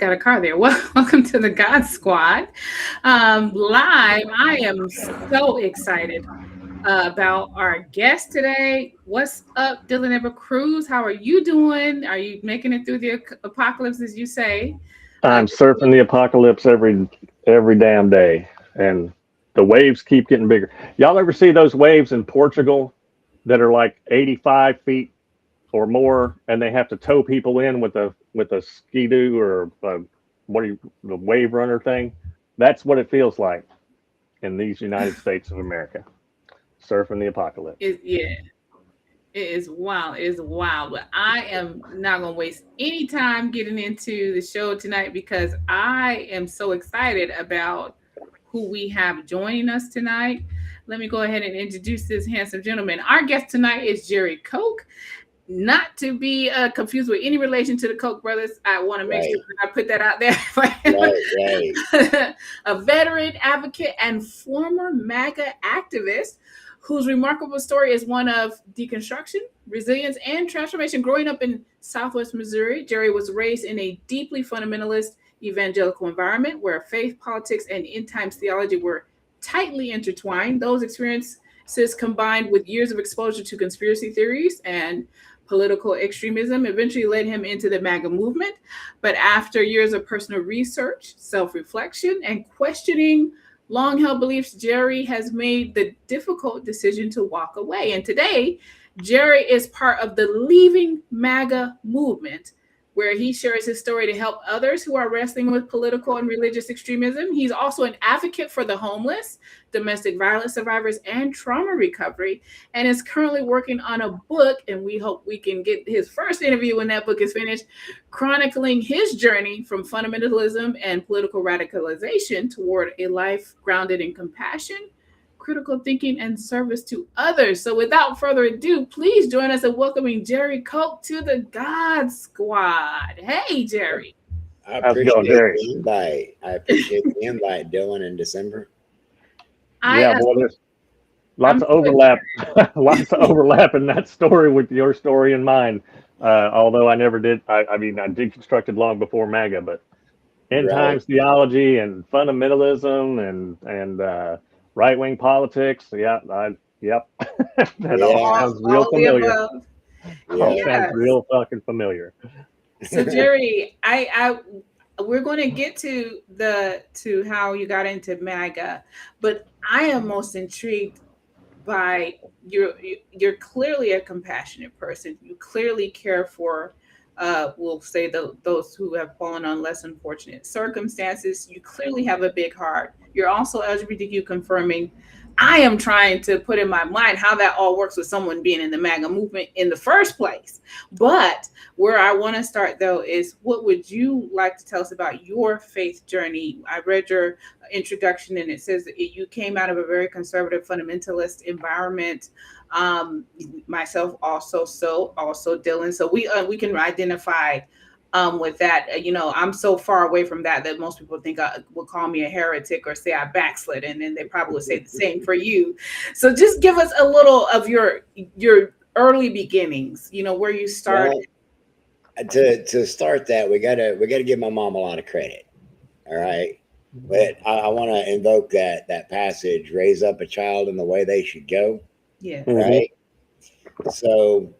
got a car there. Welcome to the God Squad. Live, I am so excited about our guest today. What's up, Dillon and Cruz? How are you doing? Are you making it through the apocalypse, as you say? I'm surfing the apocalypse every damn day, and the waves keep getting bigger. Y'all ever see those waves in Portugal that are like 85 feet or more, and they have to tow people in with a ski-doo or the wave runner thing? That's what it feels like in these United States of America, surfing the apocalypse. Yeah, it is wild. It is wild. But I am not going to waste any time getting into the show tonight because I am so excited about who we have joining us tonight. Let me go ahead and introduce this handsome gentleman. Our guest tonight is Jerry Koch. Not to be confused with any relation to the Koch brothers. I want to make sure I put that out there. Right. A veteran advocate and former MAGA activist whose remarkable story is one of deconstruction, resilience, and transformation. Growing up in Southwest Missouri, Jerry was raised in a deeply fundamentalist evangelical environment where faith, politics, and end times theology were tightly intertwined. Those experiences combined with years of exposure to conspiracy theories and political extremism eventually led him into the MAGA movement. But after years of personal research, self-reflection, and questioning long-held beliefs, Jerry has made the difficult decision to walk away. And today, Jerry is part of the Leaving MAGA movement, where he shares his story to help others who are wrestling with political and religious extremism. He's also an advocate for the homeless, domestic violence survivors, and trauma recovery, and is currently working on a book, and we hope we can get his first interview when that book is finished, chronicling his journey from fundamentalism and political radicalization toward a life grounded in compassion, critical thinking, and service to others. So without further ado, please join us in welcoming Jerry Koch to the God Squad. Hey, Jerry. I How's it appreciate going, Jerry? the invite. I appreciate the invite, Dillon and Desimber. Boy, there's lots of overlap, lots of overlap in that story with your story and mine. Although I never did, I mean, I deconstructed long before MAGA, but end Right. times theology and fundamentalism and right wing politics. Yep, that all Yeah. sounds real All the familiar. above. All Yeah. sounds Yes. real fucking familiar. So Jerry, I we're going to get to how you got into MAGA, but I am most intrigued by you're clearly a compassionate person. You clearly care for we'll say those who have fallen on less unfortunate circumstances. You clearly have a big heart. You're also LGBTQ confirming. I am trying to put in my mind how that all works with someone being in the MAGA movement in the first place. But where I want to start though is what would you like to tell us about your faith journey? I read your introduction and it says that you came out of a very conservative fundamentalist environment. Myself also Dillon. So we can identify with that. I'm so far away from that most people think I would call me a heretic or say I backslid, and then they probably would say the same for you. So just give us a little of your early beginnings, where you started. Well, to start that, we gotta give my mom a lot of credit. All right. But I want to invoke that passage, raise up a child in the way they should go. Yeah. Right. So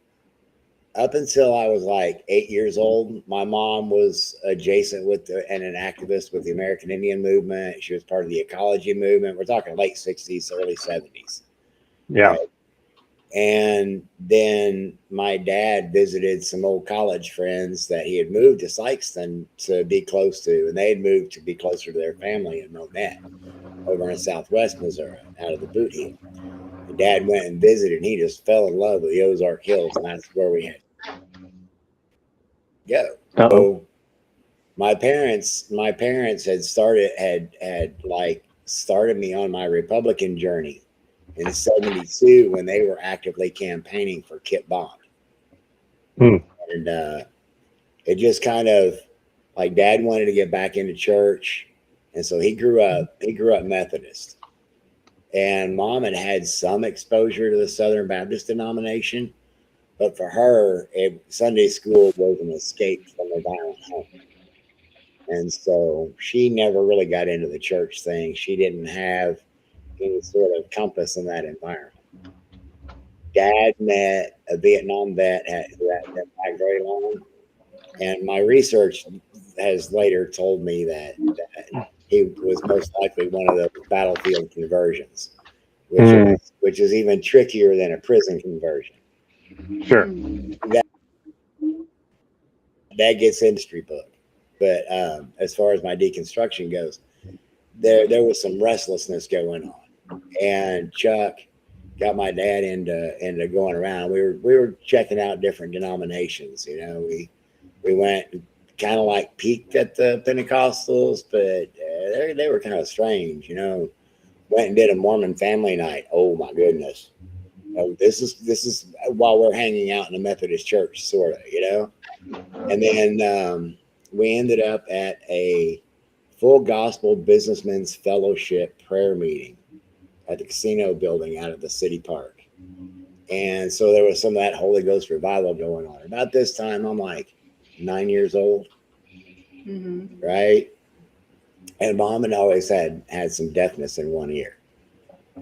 up until I was like 8 years old, my mom was adjacent and an activist with the American Indian movement. She was part of the ecology movement. We're talking late 60s, early 70s. Yeah. Right? And then my dad visited some old college friends that he had moved to Sykeston to be close to, and they had moved to be closer to their family in Monette over in Southwest Missouri, out of the Boot Heel. And Dad went and visited, and he just fell in love with the Ozark Hills, and that's where we had to go. So my parents had started me on my Republican journey in '72 when they were actively campaigning for Kit Bond. And it just kind of like Dad wanted to get back into church, and so he grew up Methodist. And Mom had some exposure to the Southern Baptist denomination, but for her, Sunday school was an escape from a violent home. And so she never really got into the church thing. She didn't have any sort of compass in that environment. Dad met a Vietnam vet who hadn't been back very long. And my research has later told me that he was most likely one of those battlefield conversions, which is even trickier than a prison conversion. Sure. That gets industry book. But as far as my deconstruction goes, there was some restlessness going on. And Chuck got my dad into going around. We were checking out different denominations. You know, we went kind of like peaked at the Pentecostals, but they were kind of strange. You know, went and did a Mormon family night. Oh my goodness! Oh, this is while we're hanging out in a Methodist church, sort of. You know, and then we ended up at a full gospel businessmen's fellowship prayer meeting at the casino building out of the city park. And so there was some of that Holy Ghost revival going on. About this time, I'm like 9 years old, right? And Mom had always had some deafness in one ear.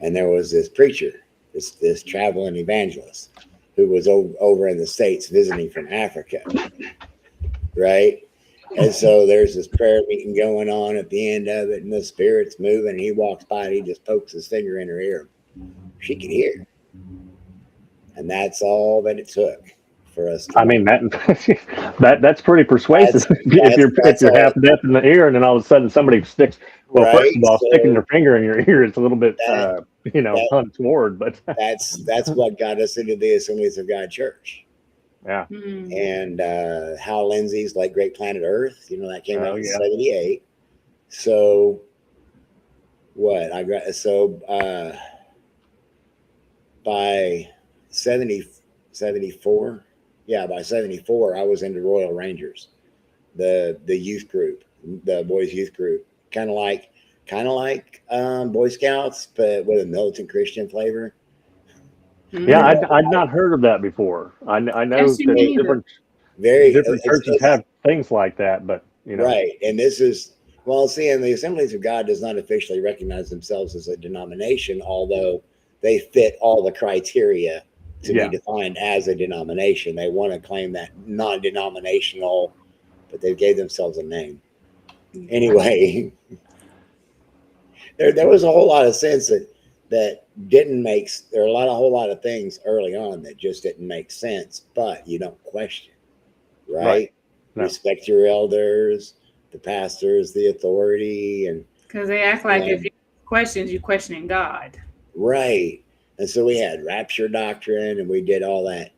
And there was this preacher, this traveling evangelist, who was over in the States visiting from Africa, right? And so there's this prayer meeting going on at the end of it, and the Spirit's moving, and he walks by and he just pokes his finger in her ear. She could hear. And that's all that it took for us to that's pretty persuasive. If you're half deaf in the ear, and then all of a sudden somebody sticks, well, right? First of all, sticking their finger in your ear is a little bit untoward, but that's what got us into the Assemblies of God Church. Yeah. And Hal Lindsey's like Great Planet Earth, you know, that came out in 78. So what I got, by 74, by 74, I was into Royal Rangers, the youth group, the boys youth group, kind of like Boy Scouts, but with a militant Christian flavor. Yeah, I'd not heard of that before. I know that different churches have things like that, but you know, right. And this is and the Assemblies of God does not officially recognize themselves as a denomination, although they fit all the criteria to be defined as a denomination. They want to claim that non-denominational, but they gave themselves a name. Anyway, there was a whole lot of sense that didn't make. There are a whole lot of things early on that just didn't make sense, but you don't question, right? No. Respect your elders, the pastors, the authority, and because they act like if you questions, you're questioning God, right? And so we had rapture doctrine, and we did all that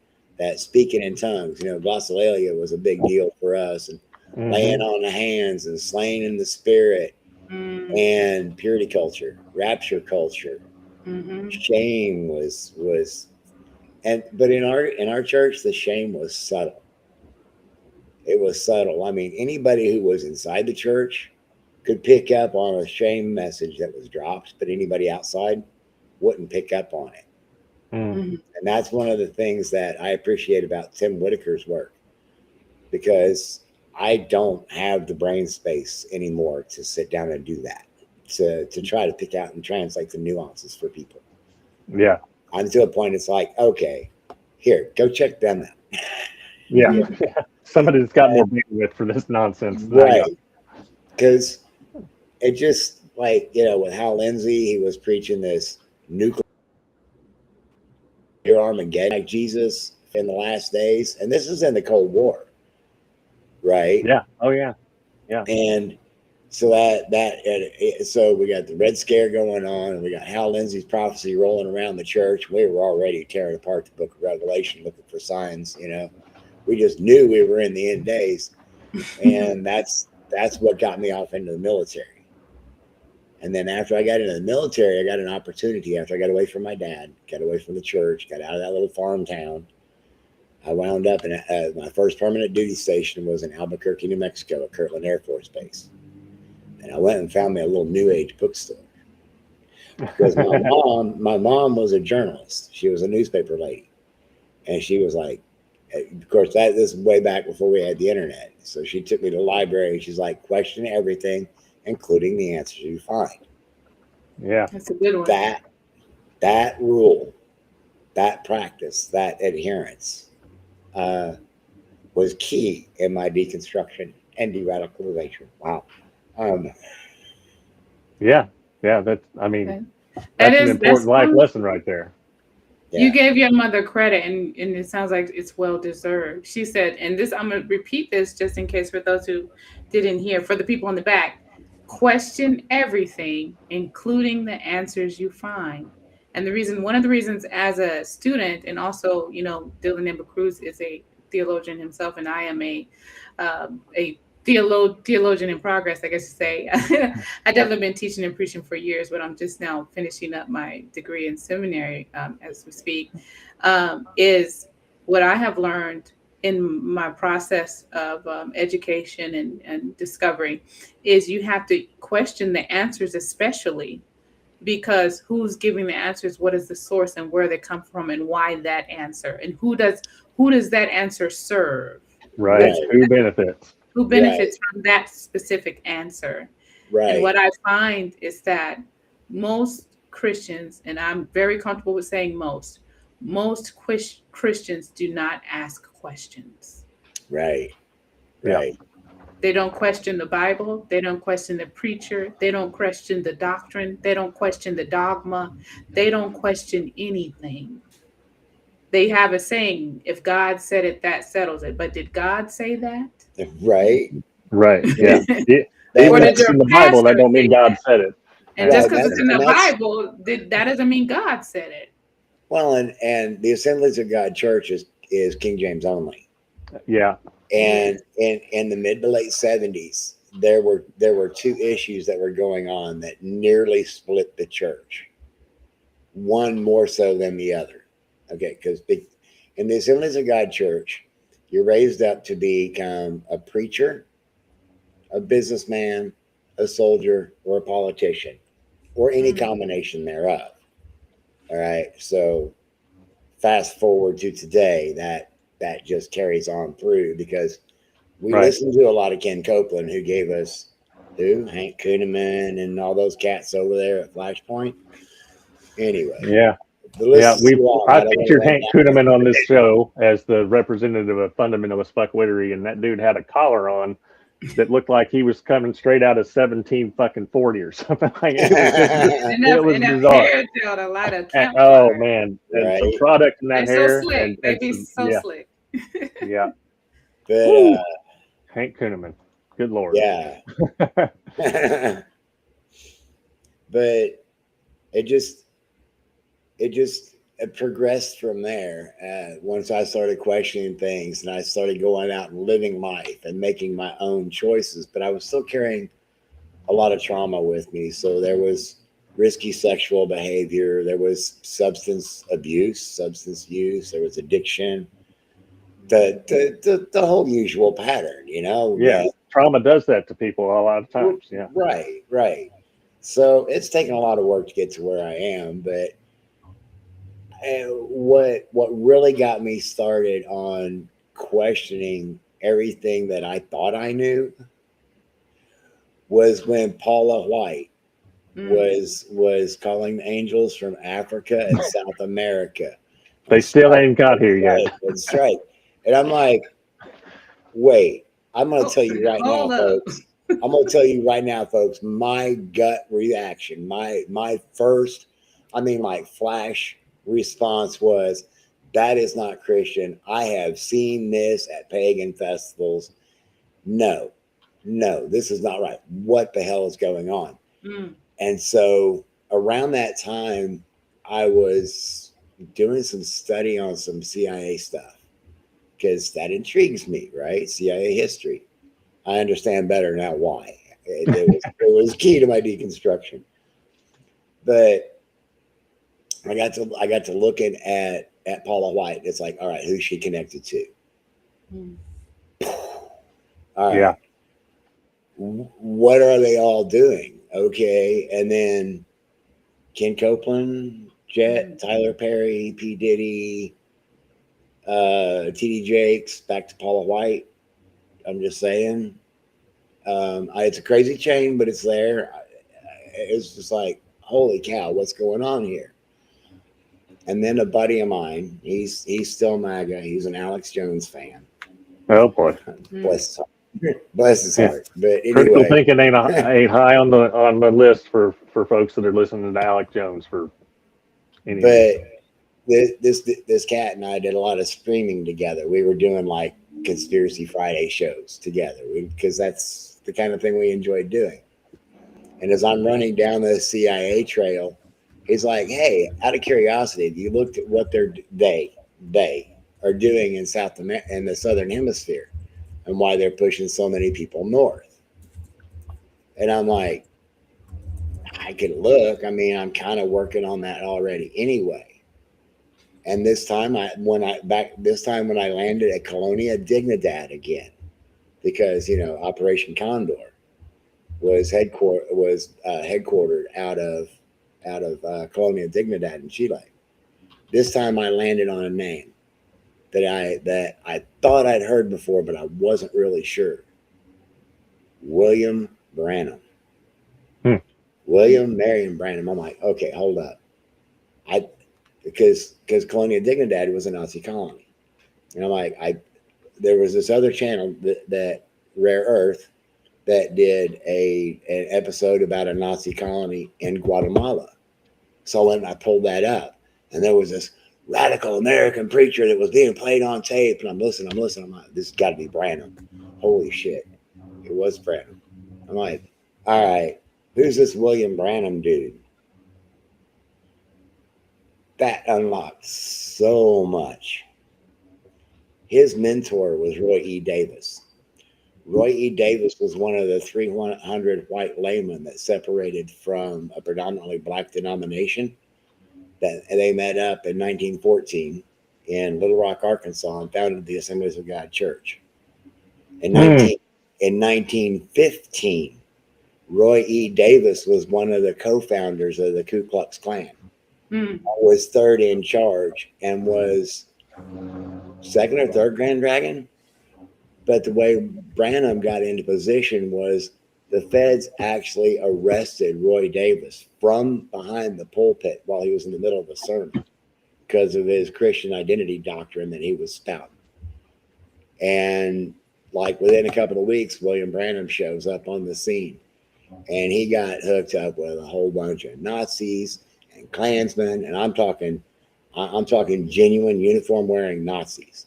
speaking in tongues. You know, glossolalia was a big deal for us, and laying on the hands and slaying in the spirit, and purity culture, rapture culture. Shame was, but in our church, the shame was subtle. It was subtle. I mean, anybody who was inside the church could pick up on a shame message that was dropped, but anybody outside wouldn't pick up on it. And that's one of the things that I appreciate about Tim Whitaker's work, because I don't have the brain space anymore to sit down and do that, to try to pick out and translate the nuances for people. Yeah. I'm to a point, it's like, okay, here, go check them out. Yeah. Somebody that's got more bandwidth for this nonsense. Right. Because it just, like, you know, with Hal Lindsey, he was preaching this nuclear Armageddon, like Jesus in the last days. And this is in the Cold War. Right. Yeah. Oh, yeah. Yeah. And so so we got the Red Scare going on, and we got Hal Lindsey's prophecy rolling around the church. We were already tearing apart the book of Revelation, looking for signs, you know. We just knew we were in the end days. And that's what got me off into the military. And then after I got into the military, I got an opportunity after I got away from my dad, got away from the church, got out of that little farm town. I wound up in my first permanent duty station was in Albuquerque, New Mexico, at Kirtland Air Force Base. And I went and found me a little New Age bookstore. Because my mom was a journalist. She was a newspaper lady. And she was like, Of course, this is way back before we had the internet. So she took me to the library. She's like, question everything, including the answers you find. Yeah. That's a good one. That rule, that practice, that adherence was key in my deconstruction and de-radicalization. Wow. Yeah. That's, I mean, Okay. that's an important life one, lesson right there. Yeah. You gave your mother credit, and it sounds like it's well deserved. She said, and this, I'm going to repeat this just in case for those who didn't hear, for the people in the back, question everything, including the answers you find. And one of the reasons as a student, and also, Dillon and Desimber is a theologian himself, and I am a theologian in progress, I guess to say. I've definitely been teaching and preaching for years, but I'm just now finishing up my degree in seminary as we speak. Is what I have learned in my process of education and discovery is you have to question the answers, especially because who's giving the answers, what is the source, and where they come from, and why that answer, and who does that answer serve? Right. Who benefits? Who benefits from that specific answer? Right. And what I find is that most Christians, and I'm very comfortable with saying most Christians do not ask questions. Right. They don't question the Bible. They don't question the preacher. They don't question the doctrine. They don't question the dogma. They don't question anything. They have a saying, if God said it, that settles it. But did God say that? Right. Yeah. Or did it's in the Bible, that don't mean God said it. And just because it's in the Bible, that doesn't mean God said it. Well, and the Assemblies of God Church is King James only. Yeah. And in the mid to late 70s, there were two issues that were going on that nearly split the church. One more so than the other. Okay, because in the Assemblies of God Church, you're raised up to become a preacher, a businessman, a soldier, or a politician, or any combination thereof. All right. So fast forward to today, that just carries on through because we listened to a lot of Ken Copeland, who gave us Hank Kuhneman and all those cats over there at Flashpoint. Anyway. Yeah. I featured Hank Kuhneman on this show as the representative of fundamentalist fuckwittery, and that dude had a collar on that looked like he was coming straight out of 1740 or something. Like it was bizarre. A lot of oh man, and some product in that hair. So slick. They'd be so slick. Yeah. But Hank Kuhneman, good Lord. Yeah. But it progressed from there. Once I started questioning things and I started going out and living life and making my own choices, but I was still carrying a lot of trauma with me. So there was risky sexual behavior, there was substance use, there was addiction, the whole usual pattern, Yeah, trauma does that to people a lot of times. Yeah. Right. So it's taken a lot of work to get to where I am, but what really got me started on questioning everything that I thought I knew was when Paula White was calling angels from Africa and South America. They still ain't got here yet. That's right. And I'm like, wait, I'm going to tell you right now, folks. I'm going to tell you right now, folks, my gut reaction, my first, flash response was, that is not Christian. I have seen this at pagan festivals. No, this is not right. What the hell is going on? And so around that time, I was doing some study on some CIA stuff because that intrigues me, right? CIA history. I understand better now why. It was key to my deconstruction. But I got to looking at Paula White. It's like, all right, who's she connected to? All right. Yeah. What are they all doing? Okay. And then Ken Copeland, Jet, Tyler Perry, P. Diddy, TD Jakes, back to Paula White. I'm just saying. It's a crazy chain, but it's there. It's just like, holy cow, what's going on here? And then a buddy of mine, he's still MAGA. He's an Alex Jones fan. Oh boy, Bless his heart. Bless his heart. But critical anyway, thinking ain't high on the list for folks that are listening to Alex Jones for any reason. This cat and I did a lot of streaming together. We were doing like Conspiracy Friday shows together because that's the kind of thing we enjoyed doing. And as I'm running down the CIA trail, he's like, "Hey, out of curiosity, have you looked at what they are doing in in the Southern Hemisphere, and why they're pushing so many people north?" And I'm like, "I could look. I mean, I'm kind of working on that already anyway." And this time, when I landed at Colonia Dignidad again, because Operation Condor was headquartered out of Colonia Dignidad in Chile. This time I landed on a name that I thought I'd heard before, but I wasn't really sure. William Branham. William Marion Branham. I'm like, okay, hold up. Because Colonia Dignidad was a Nazi colony. And I'm like, there was this other channel that Rare Earth that did an episode about a Nazi colony in Guatemala. So when I pulled that up, and there was this radical American preacher that was being played on tape, and I'm listening. I'm like, this has got to be Branham. Holy shit. It was Branham. I'm like, all right, who's this William Branham dude? That unlocked so much. His mentor was Roy E. Davis. Roy E. Davis was one of the 300 white laymen that separated from a predominantly black denomination. That they met up in 1914 in Little Rock, Arkansas, and founded the Assemblies of God Church. In 1915, Roy E. Davis was one of the co-founders of the Ku Klux Klan. Was third in charge and was second or third Grand Dragon. But the way Branham got into position was the feds actually arrested Roy Davis from behind the pulpit while he was in the middle of a sermon because of his Christian identity doctrine that he was spouting. And like within a couple of weeks, William Branham shows up on the scene, and he got hooked up with a whole bunch of Nazis and Klansmen, and I'm talking genuine uniform wearing Nazis.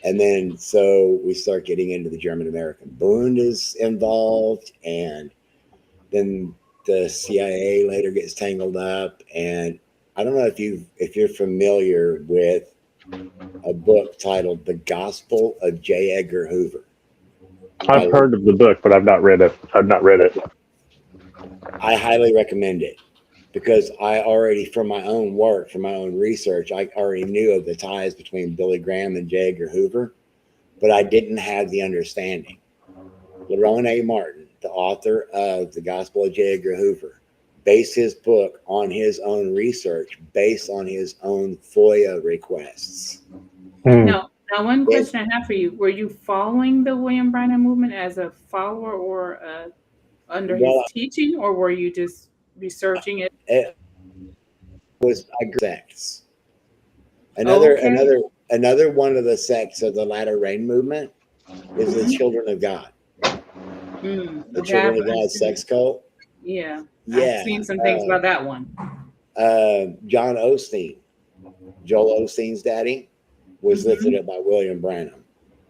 And then so we start getting into the German American Bund is involved, and then the CIA later gets tangled up. And I don't know if you're familiar with a book titled The Gospel of J. Edgar Hoover. I've heard of the book, but I've not read it. I highly recommend it because I already, from my own work, from my own research, I already knew of the ties between Billy Graham and J. Edgar Hoover, but I didn't have the understanding. Lerone A. Martin, the author of The Gospel of J. Edgar Hoover, based his book on his own research, based on his own FOIA requests. Now, one question I have for you: were you following the William Branham movement as a follower or under his teaching, or were you just researching it? It was sects. Another one of the sects of the Latter Rain movement is the Children of God. The Children of God sex cult. Yeah. I've seen some things about that one. John Osteen, Joel Osteen's daddy, was lifted up by William Branham.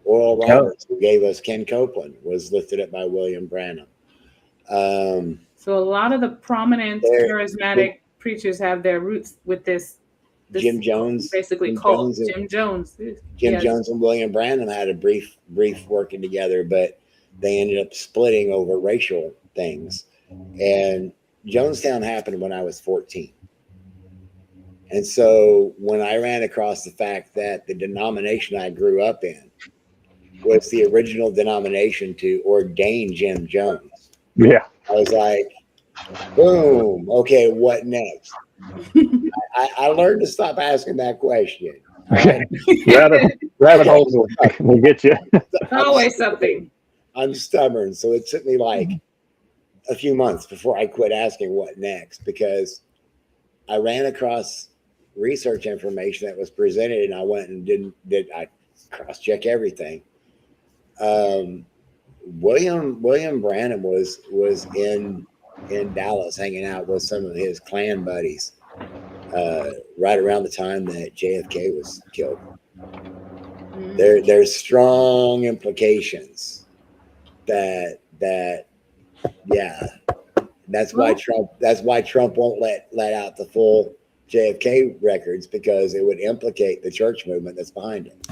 Oral Roberts, who gave us Ken Copeland, was lifted up by William Branham. So a lot of the prominent charismatic preachers have their roots with this Jim Jones, basically cult. Jim Jones and William Branham had a brief working together, but they ended up splitting over racial things. And Jonestown happened when I was 14. And so when I ran across the fact that the denomination I grew up in was the original denomination to ordain Jim Jones, I was like, boom, okay, what next? I learned to stop asking that question. Right? rabbit holes will get you. Always something. I'm stubborn, so it took me like a few months before I quit asking what next, because I ran across research information that was presented, and I went and I cross-check everything. William Branham was in Dallas hanging out with some of his Klan buddies right around the time that JFK was killed. There's strong implications that yeah, that's why Trump won't let out the full JFK records, because it would implicate the church movement that's behind it.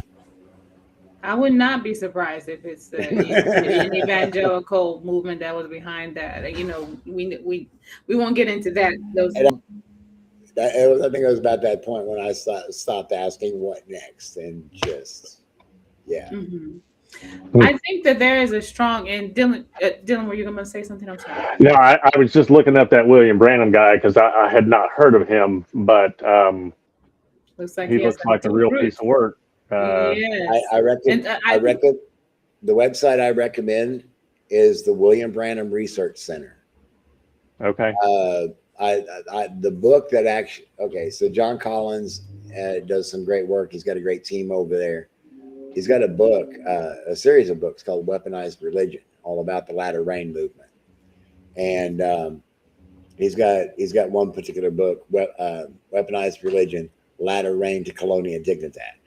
I would not be surprised if it's an evangelical movement that was behind that. You know, we won't get into that. I think it was about that point when I stopped asking what next, and just Mm-hmm. I think that there is a strong, and Dillon, were you going to say something? I'm sorry. No, I was just looking up that William Branham guy because I had not heard of him, but looks like he looks like a real piece of work. Yes. I recommend the website I recommend is the William Branham Research Center. Okay. The book that actually, so John Collins does some great work. He's got a great team over there. He's got a book, a series of books called Weaponized Religion, all about the latter rain movement. And he's got one particular book, Weaponized Religion, Latter Rain to Colonia Dignitat.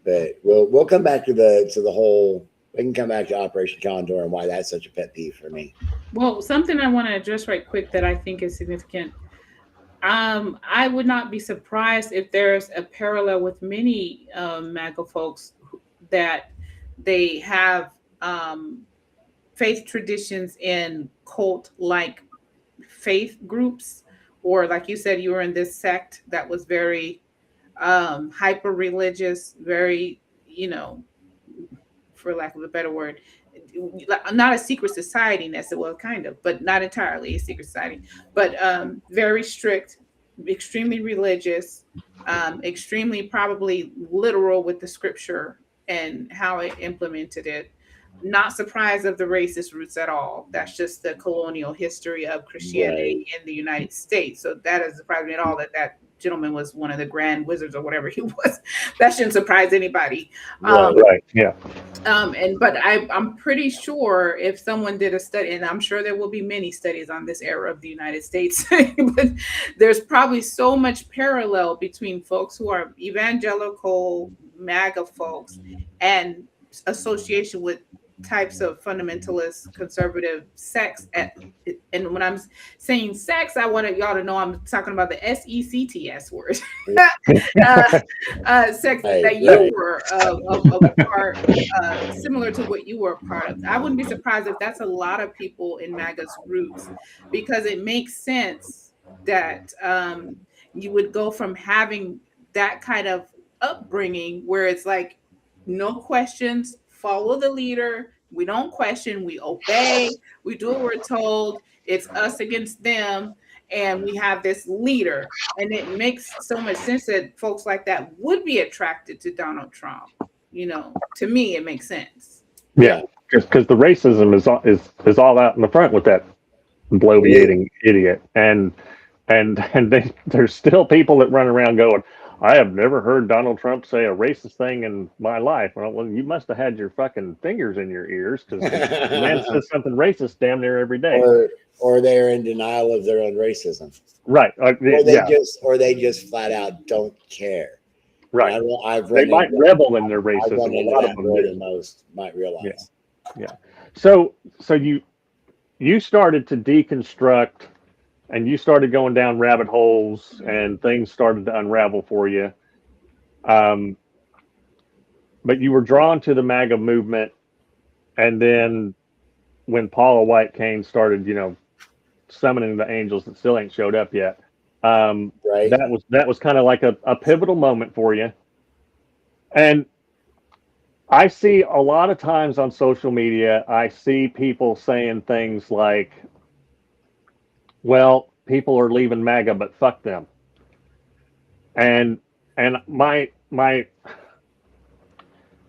But we'll come back to the whole. We can come back to Operation Condor and why that's such a pet peeve for me. Well, something I want to address right quick that I think is significant. I would not be surprised if there's a parallel with many MAGA folks that they have faith traditions in cult-like faith groups, or like you said, you were in this sect that was very hyper-religious, very, for lack of a better word, not a secret society necessarily, well, kind of, but not entirely a secret society, but very strict, extremely religious, extremely probably literal with the scripture and how it implemented it. Not surprised of the racist roots at all. That's just the colonial history of Christianity in the United States. So that doesn't surprise me at all that gentleman was one of the grand wizards or whatever he was. That shouldn't surprise anybody. Right. Yeah. But I'm pretty sure if someone did a study, and I'm sure there will be many studies on this era of the United States, but there's probably so much parallel between folks who are evangelical MAGA folks and association with types of fundamentalist conservative sects. And when I'm saying sex, I want y'all to know I'm talking about the SECTS word. Sex that you were a part, similar to what you were a part of. I wouldn't be surprised if that's a lot of people in MAGA's roots, because it makes sense that you would go from having that kind of upbringing where it's like no questions, follow the leader. We don't question, we obey, we do what we're told. It's us against them, and we have this leader. And it makes so much sense that folks like that would be attracted to Donald Trump. To me, it makes sense. Yeah, because the racism is all out in the front with that bloviating idiot, and there's still people that run around going, I have never heard Donald Trump say a racist thing in my life. Well, you must have had your fucking fingers in your ears, because the man says something racist damn near every day. Or they're in denial of their own racism. Right. Or they just flat out don't care. Right. They might revel in their racism. A lot of them more than most might realize. Yeah. So you started to deconstruct, and you started going down rabbit holes, and things started to unravel for you. But you were drawn to the MAGA movement. And then when Paula White Cain started, summoning the angels that still ain't showed up yet, that was kind of like a pivotal moment for you. And I see a lot of times on social media, I see people saying things like, well, people are leaving MAGA, but fuck them. And my my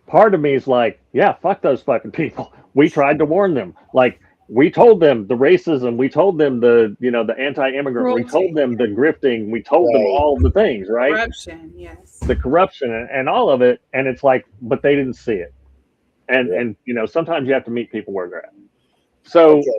part of me is like, yeah, fuck those fucking people. We tried to warn them. Like, we told them the racism, we told them the, the anti-immigrant, we told Cruelty, them the grifting, we told them Right. all the things, right? corruption, yes. The corruption and all of it. And it's like, but they didn't see it. And, Right. and, sometimes you have to meet people where they're at. So Okay.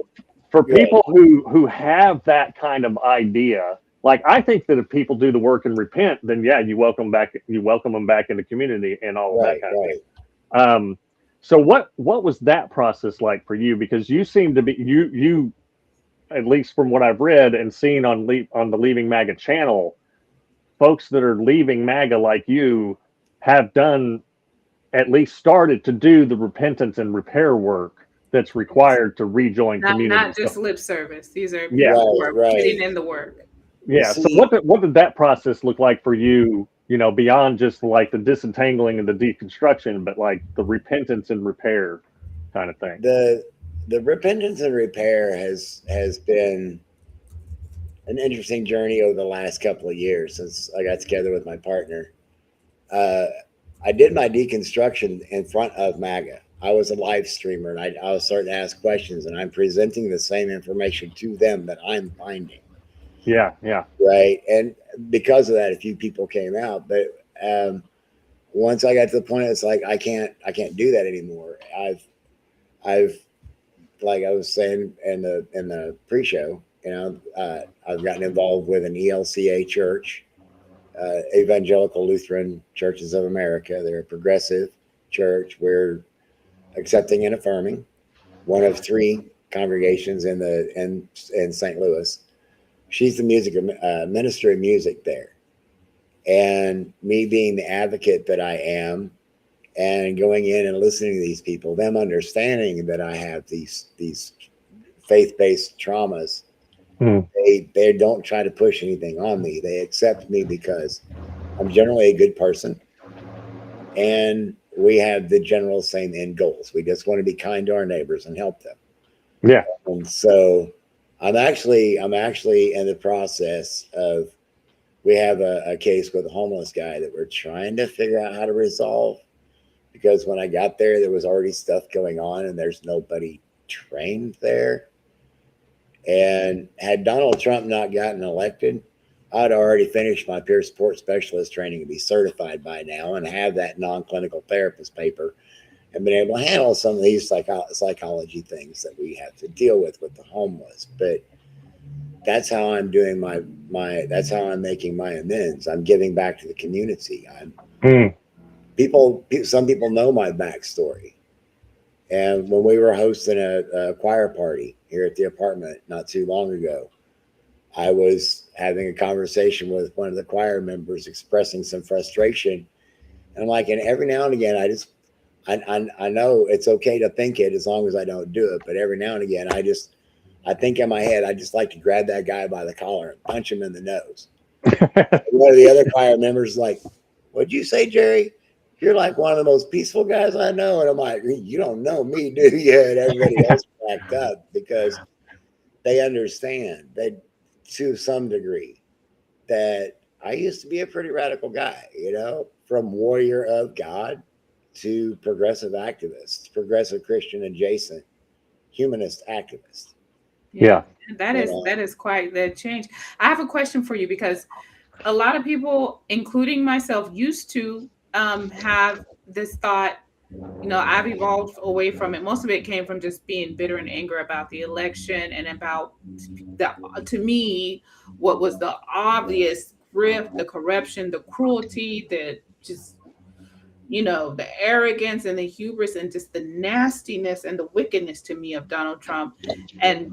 for Good. people who have that kind of idea, like, I think that if people do the work and repent, then yeah, you welcome them back in the community and all of Right. that kind of Right. thing. So what was that process like for you? Because you seem to be you at least from what I've read and seen on the Leaving MAGA channel, folks that are leaving MAGA like you have done, at least started to do the repentance and repair work that's required to rejoin community. Not just lip service. These are Yeah. people who are Right. putting in the work. Yeah. So See- what did that process look like for you? Beyond just like the disentangling and the deconstruction, but like the repentance and repair kind of thing. The repentance and repair has been an interesting journey over the last couple of years since I got together with my partner. I did my deconstruction in front of MAGA. I was a live streamer, and I was starting to ask questions, and I'm presenting the same information to them that I'm finding. Yeah. Right. And because of that, a few people came out. But once I got to the point, it's like I can't do that anymore. I've like I was saying in the pre-show, I've gotten involved with an ELCA church, Evangelical Lutheran Churches of America. They're a progressive church. We're accepting and affirming, one of 3 congregations in St. Louis. She's the minister of music there. And me being the advocate that I am and going in and listening to these people, them understanding that I have these faith-based traumas, they don't try to push anything on me. They accept me because I'm generally a good person. And we have the general same end goals. We just want to be kind to our neighbors and help them. Yeah. And so I'm actually in the process of, we have a case with a homeless guy that we're trying to figure out how to resolve, because when I got there was already stuff going on and there's nobody trained there. And had Donald Trump not gotten elected, I'd already finished my peer support specialist training and be certified by now and have that non-clinical therapist paper and been able to handle some of these psychology things that we have to deal with the homeless. But that's how I'm doing that's how I'm making my amends. I'm giving back to the community. Some people know my backstory. And when we were hosting a choir party here at the apartment not too long ago, I was having a conversation with one of the choir members expressing some frustration. And I'm like, and every now and again, I know it's okay to think it as long as I don't do it. But every now and again, I think in my head, I just like to grab that guy by the collar and punch him in the nose. One of the other choir members is like, "What'd you say, Jerry? You're like one of the most peaceful guys I know." And I'm like, "You don't know me, do you?" And everybody else backed up because they understand that to some degree that I used to be a pretty radical guy, from warrior of God to progressive activist, progressive Christian adjacent, humanist activist. Yeah. That is quite the change. I have a question for you, because a lot of people, including myself, used to have this thought, I've evolved away from it. Most of it came from just being bitter and angry about the election and about to me, what was the obvious grift, the corruption, the cruelty, the just, the arrogance and the hubris and just the nastiness and the wickedness to me of Donald Trump, and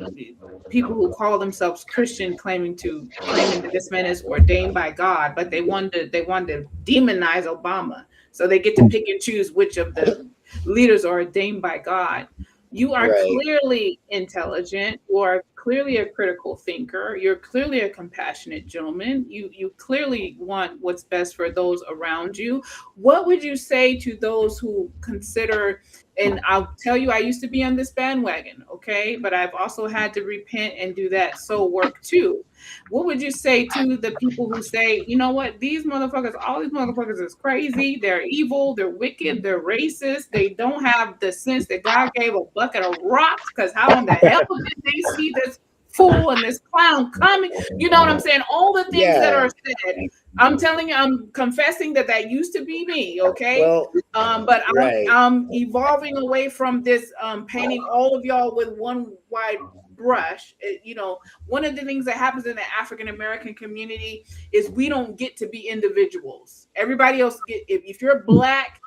people who call themselves Christian claiming that this man is ordained by God, but they wanted to demonize Obama. So they get to pick and choose which of the leaders are ordained by God. You are clearly intelligent. You are clearly a critical thinker. You're clearly a compassionate gentleman. You clearly want what's best for those around you. What would you say to those who consider, and I'll tell you, I used to be on this bandwagon, okay? But I've also had to repent and do that soul work too. What would you say to the people who say, you know what, these motherfuckers, all these motherfuckers is crazy, they're evil, they're wicked, they're racist, they don't have the sense that God gave a bucket of rocks, because how in the hell did they see this fool and this clown coming? You know what I'm saying? All the things that are said, I'm telling you, I'm confessing that used to be me, okay? Well, But right. I'm evolving away from this painting all of y'all with one wide brush. You know, one of the things that happens in the African American community is we don't get to be individuals. Everybody else get, if you're Black,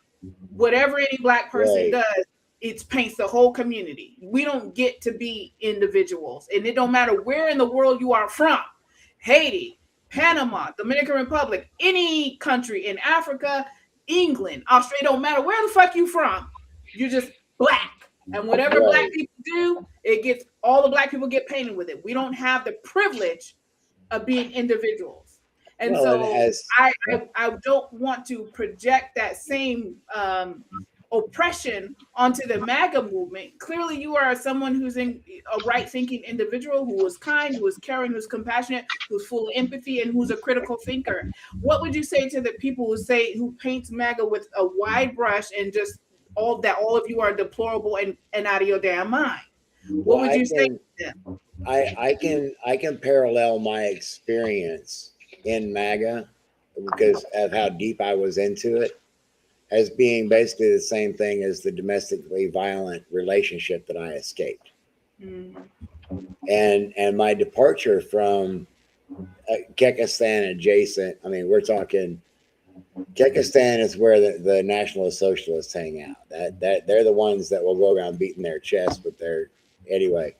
whatever any Black person does, it paints the whole community. We don't get to be individuals, and it don't matter where in the world you are from. Haiti, Panama, Dominican Republic, any country in Africa, England, Australia, don't matter where the fuck you from, you're just Black. And whatever Black people do, it gets, all the Black people get painted with it. We don't have the privilege of being individuals. And I don't want to project that same oppression onto the MAGA movement. Clearly, you are someone who's a right-thinking individual, who is kind, who is caring, who's compassionate, who's full of empathy, and who's a critical thinker. What would you say to the people who paints MAGA with a wide brush and just all of you are deplorable and out of your damn mind? What would you say to them? I can parallel my experience in MAGA because of how deep I was into it as being basically the same thing as the domestically violent relationship that I escaped. Mm. And my departure from Kyrgyzstan adjacent, I mean, we're talking, Kyrgyzstan is where the nationalist socialists hang out. That they're the ones that will go around beating their chest with their, anyway,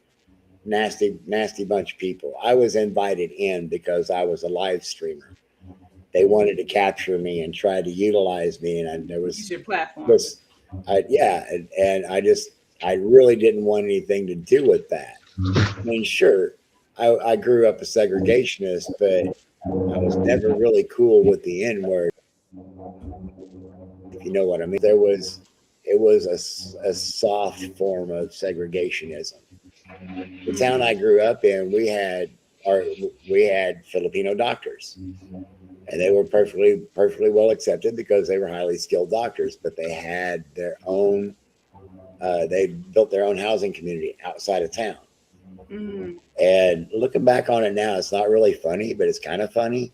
nasty bunch of people. I was invited in because I was a live streamer. They wanted to capture me and try to utilize me, and there was your platform. And I really didn't want anything to do with that. I mean, sure, I grew up a segregationist, but I was never really cool with the N-word, if you know what I mean. It was a soft form of segregationism. The town I grew up in, we had Filipino doctors. And they were perfectly well accepted because they were highly skilled doctors, but they had their own, they built their own housing community outside of town. Mm. And looking back on it now, it's not really funny, but it's kind of funny.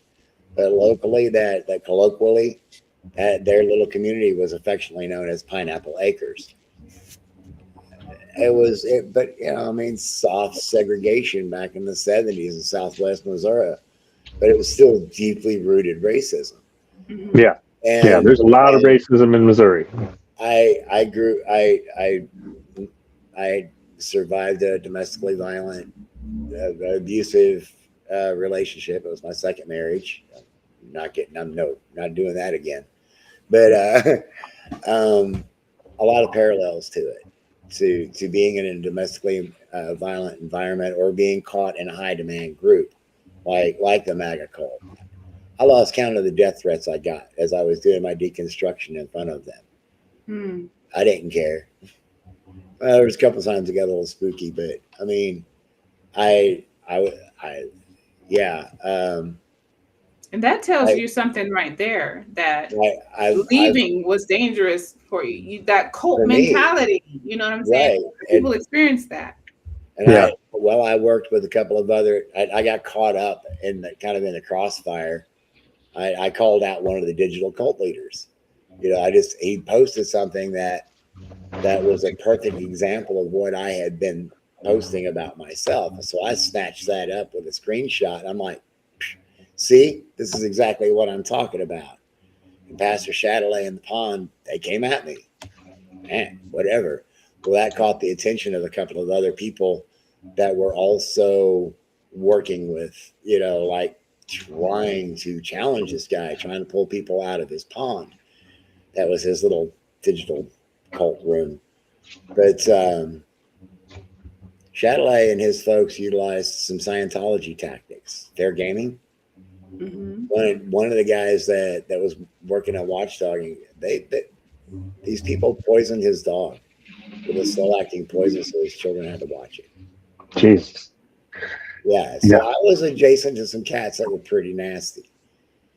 But locally, that colloquially, their little community was affectionately known as Pineapple Acres. But you know, I mean, soft segregation back in the 70s in Southwest Missouri. But it was still deeply rooted racism. Yeah. There's a lot of racism in Missouri. I survived a domestically violent, abusive relationship. It was my second marriage. Not doing that again. But a lot of parallels to it, to being in a domestically violent environment or being caught in a high demand group. Like the MAGA cult. I lost count of the death threats I got as I was doing my deconstruction in front of them. Hmm. I didn't care. Well, there was a couple of times it got a little spooky, but I mean, and that tells you something right there, that leaving was dangerous for you. That cult mentality, you know what I'm saying? Right. People experience that. And I worked with a couple of other, I got caught up in the crossfire. I called out one of the digital cult leaders. You know, he posted something that was a perfect example of what I had been posting about myself. So I snatched that up with a screenshot. I'm like, see, this is exactly what I'm talking about. And Pastor Chatelet and the Pond, they came at me. Man, whatever. Well, that caught the attention of a couple of other people that were also working with, you know, like trying to challenge this guy, trying to pull people out of his pond. That was his little digital cult room. But Chatelet and his folks utilized some Scientology tactics. Fair gaming. Mm-hmm. One of the guys that was working at Watchdogging, these people poisoned his dog with a slow-acting poison, so his children had to watch it. Jesus. Yeah. So I was adjacent to some cats that were pretty nasty.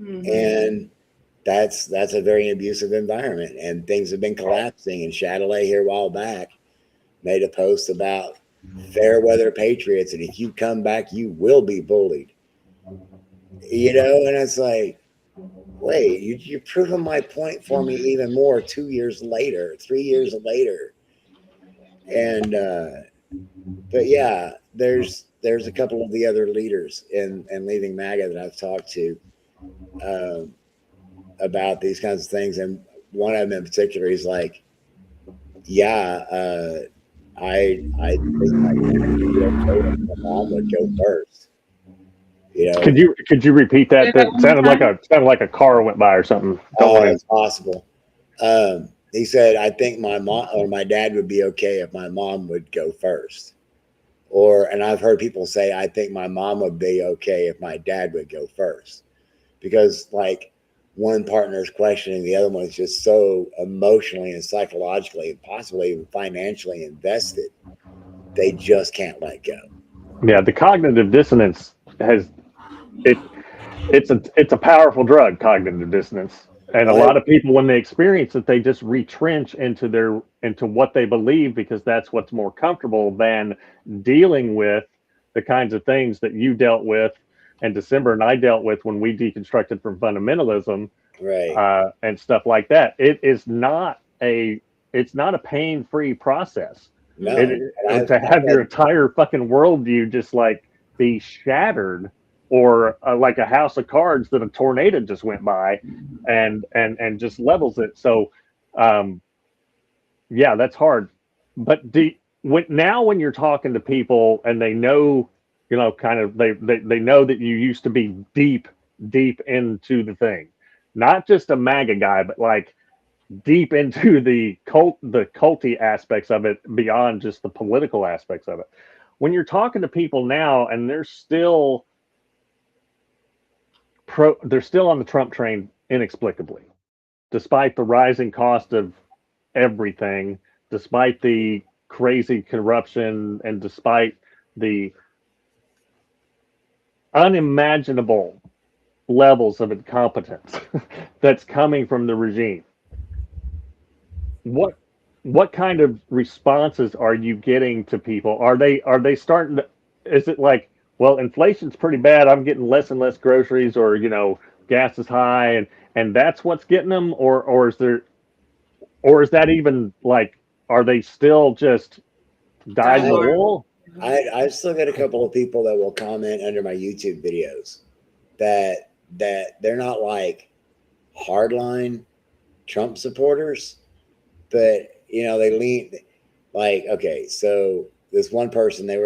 Mhm. And that's a very abusive environment, and things have been collapsing. And Chatelet here a while back made a post about fair weather patriots, and if you come back, you will be bullied. You know, and it's like, wait, you're proving my point for me even more 2 years later, 3 years later. And but yeah, there's a couple of the other leaders in Leaving MAGA that I've talked to about these kinds of things, and one of them in particular, he's like, yeah, I think my mom would go first. You know, Could you repeat that? Say that That one more sounded like a car went by or something. Don't want it's possible. He said, I think my mom or my dad would be okay if my mom would go first. Or, and I've heard people say, I think my mom would be okay if my dad would go first. Because, like, one partner is questioning, the other one is just so emotionally and psychologically and possibly even financially invested, they just can't let go. Yeah, the cognitive dissonance has it. It's a powerful drug, cognitive dissonance, and a I lot of people, when they experience it, they just retrench into what they believe because that's what's more comfortable than dealing with the kinds of things that you dealt with and December and I dealt with when we deconstructed from fundamentalism right. and stuff like that. It's not a pain-free process. No. And To have your entire fucking worldview just like be shattered, or like a house of cards that a tornado just went by and just levels it. So um, yeah, that's hard. But when you're talking to people and they know, kind of they know that you used to be deep into the thing, not just a MAGA guy, but like deep into the culty aspects of it beyond just the political aspects of it. When you're talking to people now and they're still on the Trump train inexplicably, despite the rising cost of everything, despite the crazy corruption, and despite the unimaginable levels of incompetence that's coming from the regime. What what kind of responses are you getting to people? Are they starting to, is it like, well, inflation's pretty bad, I'm getting less and less groceries, or gas is high, and that's what's getting them, or is that even like, are they still just dyed in the I, wool? I've still got a couple of people that will comment under my YouTube videos that they're not like hardline Trump supporters, but they lean like, okay, so this one person, they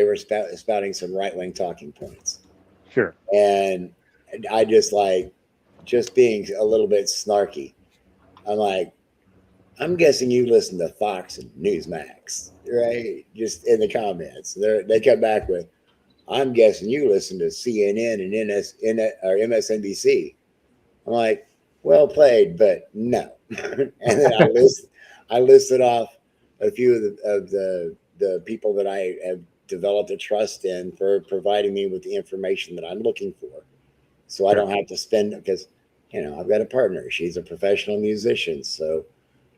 were spouting some right wing talking points, Sure. and I just being a little bit snarky. I'm like, I'm guessing you listen to Fox and Newsmax, right? Just in the comments, they come back with, I'm guessing you listen to CNN and or MSNBC. I'm like, well played, but no. And then I listed off a few of the people that I have developed a trust in for providing me with the information that I'm looking for, so I don't have to spend, because I've got a partner. She's a professional musician, so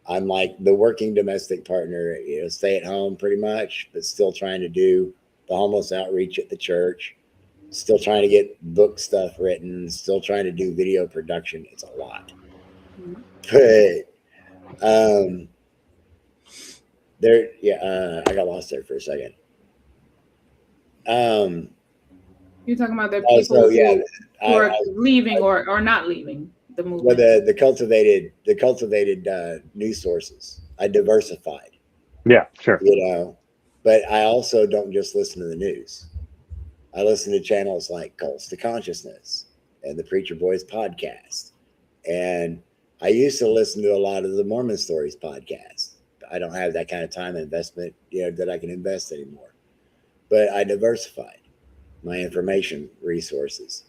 I'm like the working domestic partner. Stay at home pretty much, but still trying to do the homeless outreach at the church. Still trying to get book stuff written, still trying to do video production. It's a lot. But I got lost there for a second. You're talking about the people Also, who are leaving or not leaving the movement. Well, the cultivated news sources. I diversified. Yeah, sure. But I also don't just listen to the news. I listen to channels like Cults to Consciousness and the Preacher Boys podcast. And I used to listen to a lot of the Mormon Stories podcast. I don't have that kind of time investment, that I can invest anymore. But I diversified my information resources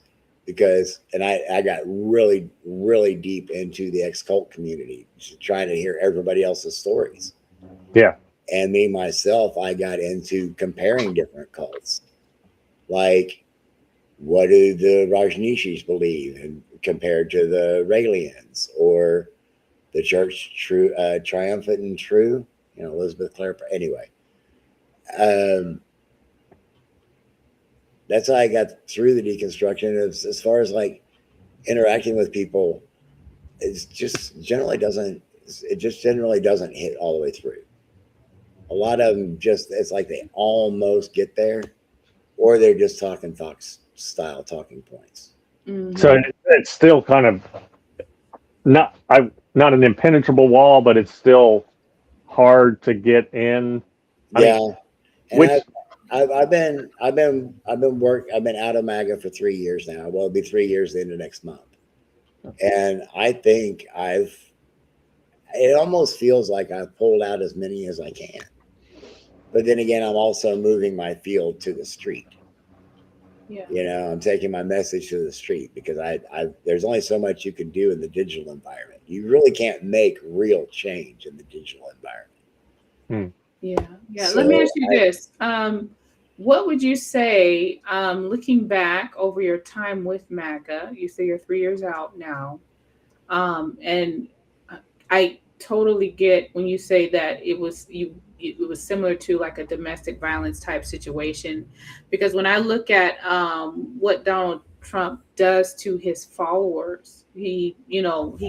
and I got really, really deep into the ex-cult community, trying to hear everybody else's stories. Yeah. And me, myself, I got into comparing different cults. Like, what do the Rajneeshis believe and compared to the Raelians or the Church Triumphant and True? Elizabeth Clare. Anyway, that's how I got through the deconstruction. As far as like interacting with people, it just generally doesn't hit all the way through. A lot of them it's like they almost get there, or they're just talking Fox style talking points. Mhm. So it's still kind of not an impenetrable wall, but it's still hard to get in. Yeah, and I've been out of MAGA for 3 years now. Well, it'll be 3 years the end of next month, and I think it almost feels like I've pulled out as many as I can. But then again, I'm also moving my field to the street. Yeah. I'm taking my message to the street because there's only so much you can do in the digital environment. You really can't make real change in the digital environment. Yeah. So Let me ask you this. What would you say, looking back over your time with MAGA, you say you're 3 years out now, and I totally get when you say that it was similar to like a domestic violence type situation, because when I look at what Donald Trump does to his followers, he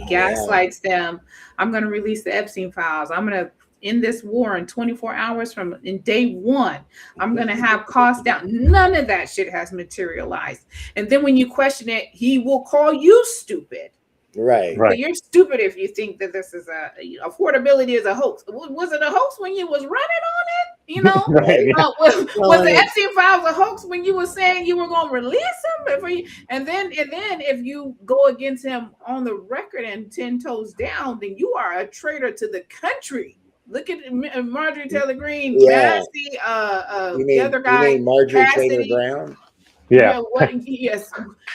gaslights them. I'm going to release the Epstein files. I'm going to end this war in 24 hours from in day one. I'm going to have costs down. None of that shit has materialized. And then when you question it, he will call you stupid. Right. So you're stupid if you think that this is affordability is a hoax. Was it a hoax when you was running on it? Right, yeah. Was the Epstein files a hoax when you were saying you were going to release him? And then if you go against him on the record and 10 toes down, then you are a traitor to the country. Look at Marjorie Taylor Greene, Massey, the other guy, you mean Marjorie Taylor Cassidy. Brown? Yeah. Yes.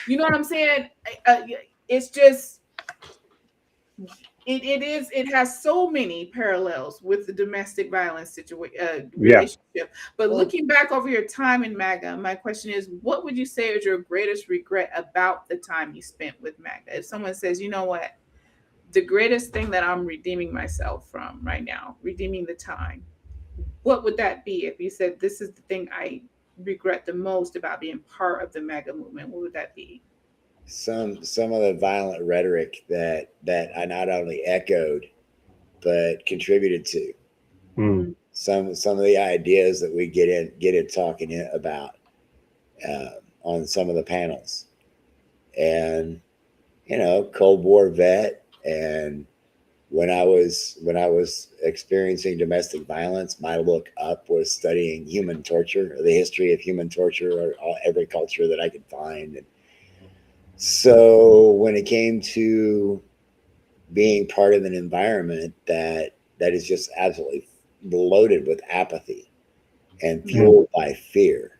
You know what I'm saying? It's just it has so many parallels with the domestic violence relationship. But looking back over your time in MAGA, my question is, what would you say is your greatest regret about the time you spent with MAGA? If someone says, you know what, the greatest thing that I'm redeeming myself from right now, redeeming the time, what would that be? If you said, this is the thing I regret the most about being part of the MAGA movement, what would that be? Some of the violent rhetoric that I not only echoed but contributed to. Some of the ideas that we get in talking about on some of the panels, and Cold War vet, and when I was experiencing domestic violence, my look up was studying human torture, or the history of human torture, or every culture that I could find. And so when it came to being part of an environment that is just absolutely loaded with apathy and fueled by fear,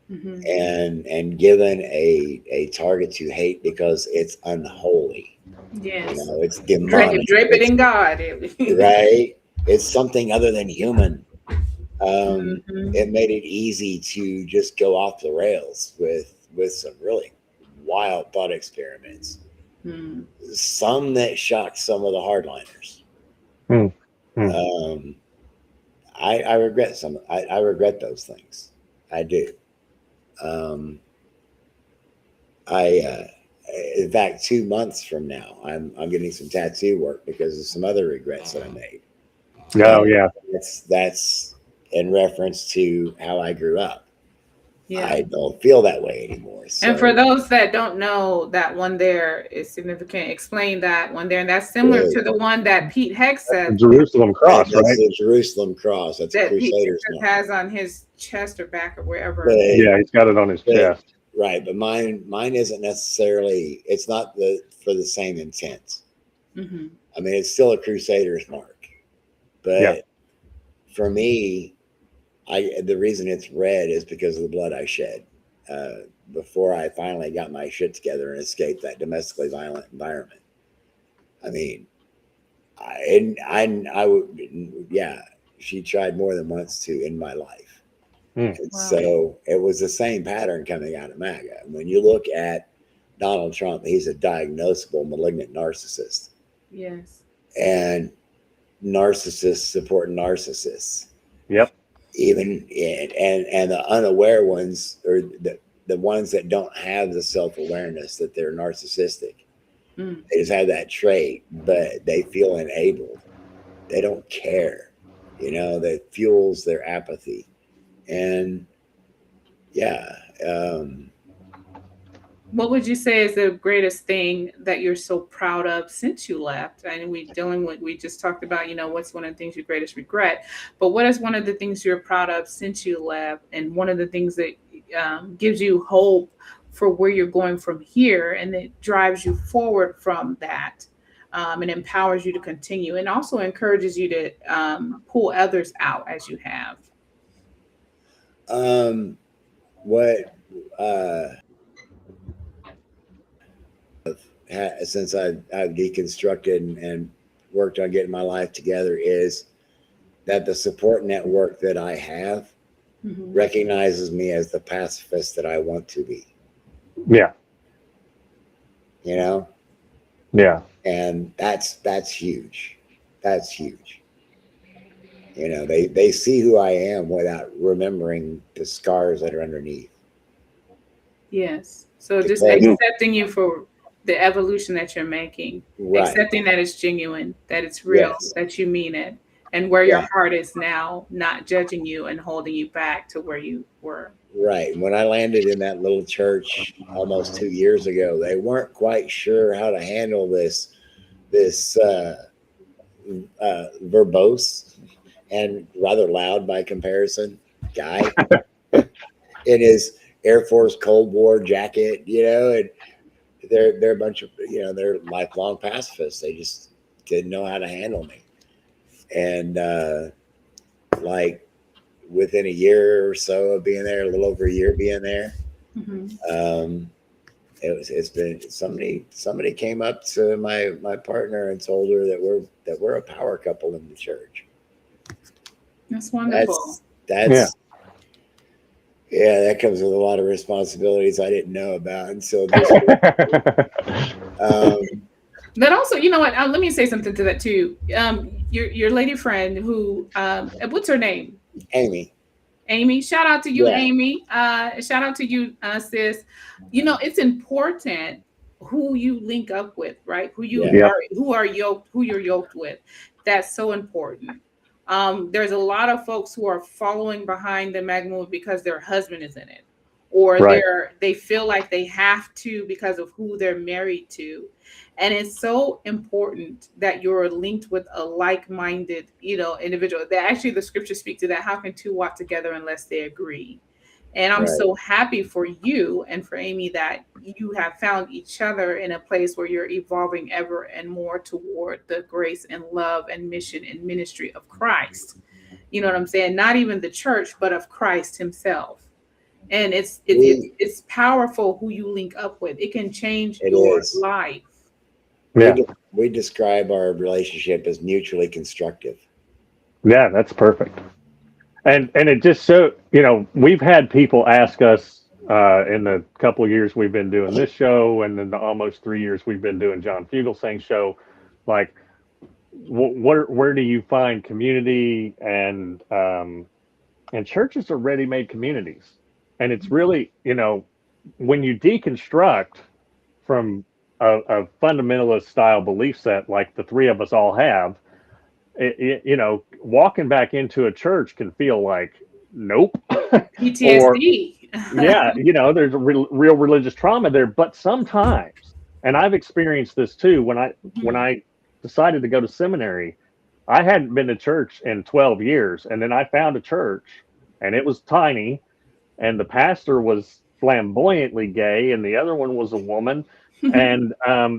and given a target to hate because it's unholy. Yes. It's demonic. Drape it in God. Right? It's something other than human. It made it easy to just go off the rails with some really wild thought experiments. Some that shocked some of the hardliners. I regret some. I regret those things. I do. In fact, 2 months from now, I'm getting some tattoo work because of some other regrets that I made. Oh, yeah. That's in reference to how I grew up. Yeah. I don't feel that way anymore. So. And for those that don't know, that one there is significant. Explain that one there, and that's similar to the one that Pete Hex said. The Jerusalem cross, right? That's the Jerusalem cross. That's that Pete Hex has on his chest or back or wherever. Yeah, he's got it on his chest. Right, but mine isn't necessarily. It's not for the same intent. I mean, it's still a Crusader's mark, but for me, the reason it's red is because of the blood I shed before I finally got my shit together and escaped that domestically violent environment. I mean, I would, she tried more than once to end my life. And so it was the same pattern coming out of MAGA. When you look at Donald Trump, he's a diagnosable malignant narcissist. Yes. And narcissists support narcissists. Yep. Even and the unaware ones, or the ones that don't have the self-awareness that they're narcissistic. They just have that trait, but they feel enabled. They don't care. That fuels their apathy. And what would you say is the greatest thing that you're so proud of since you left? And we just talked about, what's one of the things you greatest regret, but what is one of the things you're proud of since you left? And one of the things that gives you hope for where you're going from here, and it drives you forward from that, and empowers you to continue, and also encourages you to pull others out as you have? Since I've deconstructed and worked on getting my life together, is that the support network that I have recognizes me as the pacifist that I want to be. Yeah. Yeah. And that's huge. That's huge. They see who I am without remembering the scars that are underneath. Yes. So just accepting you for the evolution that you're making, accepting that it's genuine, that it's real, that you mean it, and where your heart is now, not judging you and holding you back to where you were. Right. When I landed in that little church almost 2 years ago, they weren't quite sure how to handle this verbose and rather loud by comparison guy in his Air Force Cold War jacket, and they're a bunch of, they're lifelong pacifists. They just didn't know how to handle me. And like within a year or so of being there, a little over a year being there, it's been somebody came up to my partner and told her that we're a power couple in the church. That's wonderful. That comes with a lot of responsibilities I didn't know about until this But also, you know what? Let me say something to that too. Your lady friend who, what's her name? Amy. Amy. Shout out to you, Amy. Shout out to you, sis. It's important who you link up with, right? Who you're yoked with. That's so important. There's a lot of folks who are following behind the MAGA movement because their husband is in it, or they feel like they have to because of who they're married to. And it's so important that you're linked with a like-minded, individual. That actually the scriptures speak to that. How can two walk together unless they agree? And I'm so happy for you and for Amy that you have found each other in a place where you're evolving ever and more toward the grace and love and mission and ministry of Christ. You know what I'm saying? Not even the church, but of Christ himself. And it's powerful who you link up with. It can change your life. Yeah. We describe our relationship as mutually constructive. Yeah, that's perfect. And it just so, we've had people ask us in the couple of years we've been doing this show, and then the almost 3 years we've been doing John Fugelsang's show, like, where do you find community? And churches are ready-made communities. And it's really, when you deconstruct from a fundamentalist style belief set like the three of us all have, walking back into a church can feel like, nope. PTSD. There's a real religious trauma there. But sometimes, and I've experienced this too, when I decided to go to seminary, I hadn't been to church in 12 years. And then I found a church, and it was tiny, and the pastor was flamboyantly gay, and the other one was a woman. And